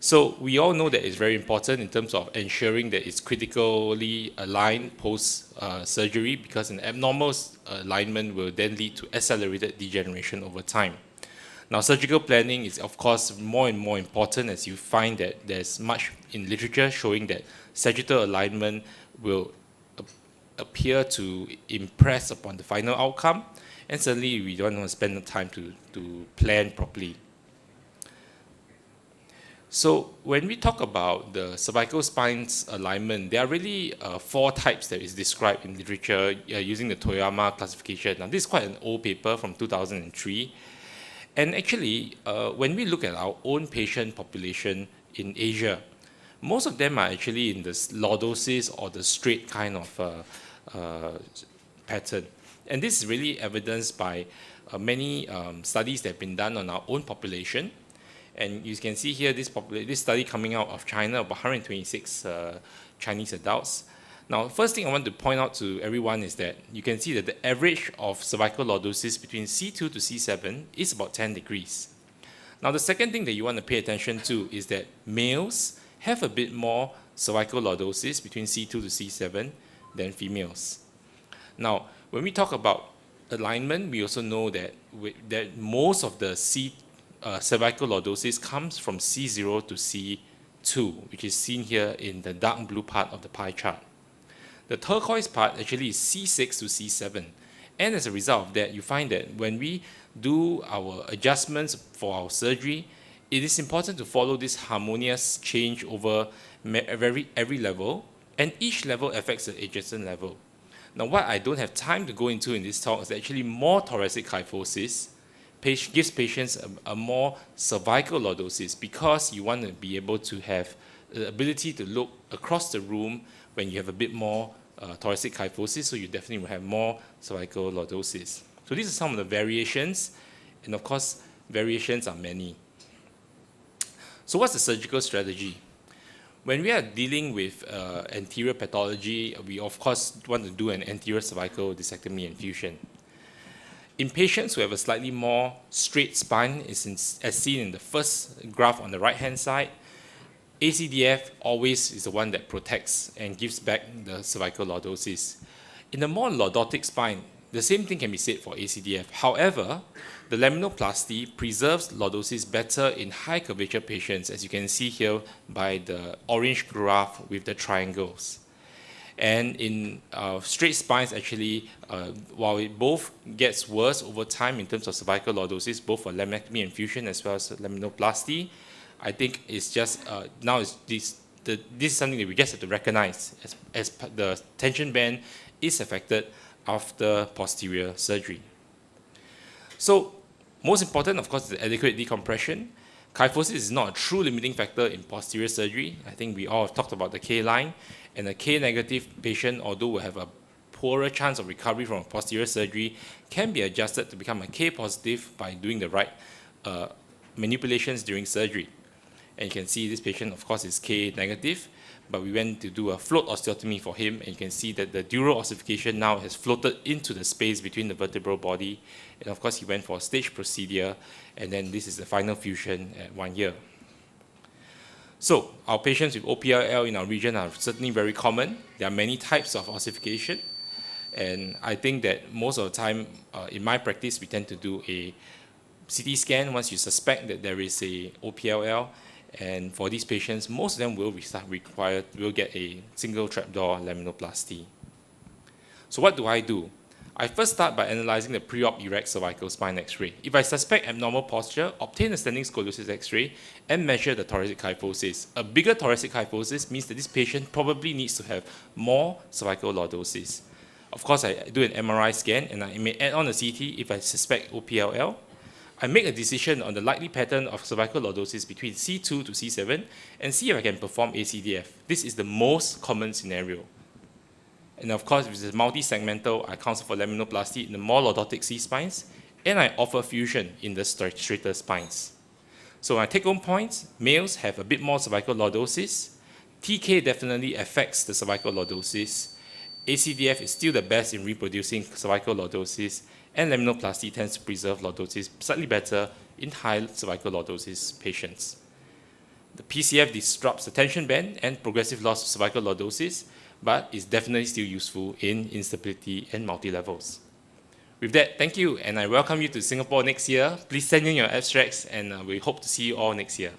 So we all know that it's very important in terms of ensuring that it's critically aligned post-surgery because an abnormal alignment will then lead to accelerated degeneration over time. Now, surgical planning is, of course, more and more important as you find that there's much in literature showing that sagittal alignment will appear to impress upon the final outcome, and certainly we don't want to spend the time to plan properly. So when we talk about the cervical spine's alignment, there are really 4 types that is described in literature using the Toyama classification. Now, this is quite an old paper from 2003. And actually, when we look at our own patient population in Asia, most of them are actually in the lordosis or the straight kind of pattern. And this is really evidenced by many studies that have been done on our own population. And you can see here this study coming out of China of 126 Chinese adults. Now, first thing I want to point out to everyone is that you can see that the average of cervical lordosis between C2 to C7 is about 10 degrees. Now, the second thing that you want to pay attention to is that males have a bit more cervical lordosis between C2 to C7 than females. Now, when we talk about alignment, we also know that most of the cervical lordosis comes from C0 to C2, which is seen here in the dark blue part of the pie chart. The turquoise part actually is C6 to C7. And as a result of that, you find that when we do our adjustments for our surgery, it is important to follow this harmonious change over every level, and each level affects the adjacent level. Now, what I don't have time to go into in this talk is actually more thoracic kyphosis gives patients a more cervical lordosis because you want to be able to have the ability to look across the room when you have a bit more thoracic kyphosis, so you definitely will have more cervical lordosis. So these are some of the variations, and of course, variations are many. So what's the surgical strategy? When we are dealing with anterior pathology, we of course want to do an anterior cervical discectomy and fusion. In patients who have a slightly more straight spine, as seen in the first graph on the right-hand side, ACDF always is the one that protects and gives back the cervical lordosis. In a more lordotic spine, the same thing can be said for ACDF. However, the laminoplasty preserves lordosis better in high curvature patients, as you can see here by the orange graph with the triangles. And in straight spines, actually, while it both gets worse over time in terms of cervical lordosis, both for laminectomy and fusion as well as laminoplasty, I think it's just, now this is something that we just have to recognize as the tension band is affected after posterior surgery. So, most important, of course, is the adequate decompression. Kyphosis is not a true limiting factor in posterior surgery. I think we all have talked about the K-line, and a K-negative patient, although will have a poorer chance of recovery from a posterior surgery, can be adjusted to become a K-positive by doing the right manipulations during surgery. And you can see this patient, of course, is K-negative, but we went to do a float osteotomy for him, and you can see that the dural ossification now has floated into the space between the vertebral body, and of course he went for a stage procedure, and then this is the final fusion at 1 year. So our patients with OPLL in our region are certainly very common. There are many types of ossification, and I think that most of the time in my practice we tend to do a CT scan once you suspect that there is a OPLL. And for these patients, most of them will get a single trapdoor laminoplasty. So what do? I first start by analyzing the pre-op erect cervical spine X-ray. If I suspect abnormal posture, obtain a standing scoliosis X-ray and measure the thoracic kyphosis. A bigger thoracic kyphosis means that this patient probably needs to have more cervical lordosis. Of course, I do an MRI scan and I may add on a CT if I suspect OPLL. I make a decision on the likely pattern of cervical lordosis between C2 to C7 and see if I can perform ACDF. This is the most common scenario. And of course, if it's multi-segmental, I counsel for laminoplasty in the more lordotic C-spines, and I offer fusion in the straighter spines. So my take-home points, males have a bit more cervical lordosis. TK definitely affects the cervical lordosis. ACDF is still the best in reproducing cervical lordosis, and laminoplasty tends to preserve lordosis slightly better in high cervical lordosis patients. The PCF disrupts the tension band and progressive loss of cervical lordosis, but is definitely still useful in instability and multi-levels. With that, thank you, and I welcome you to Singapore next year. Please send in your abstracts, and we hope to see you all next year.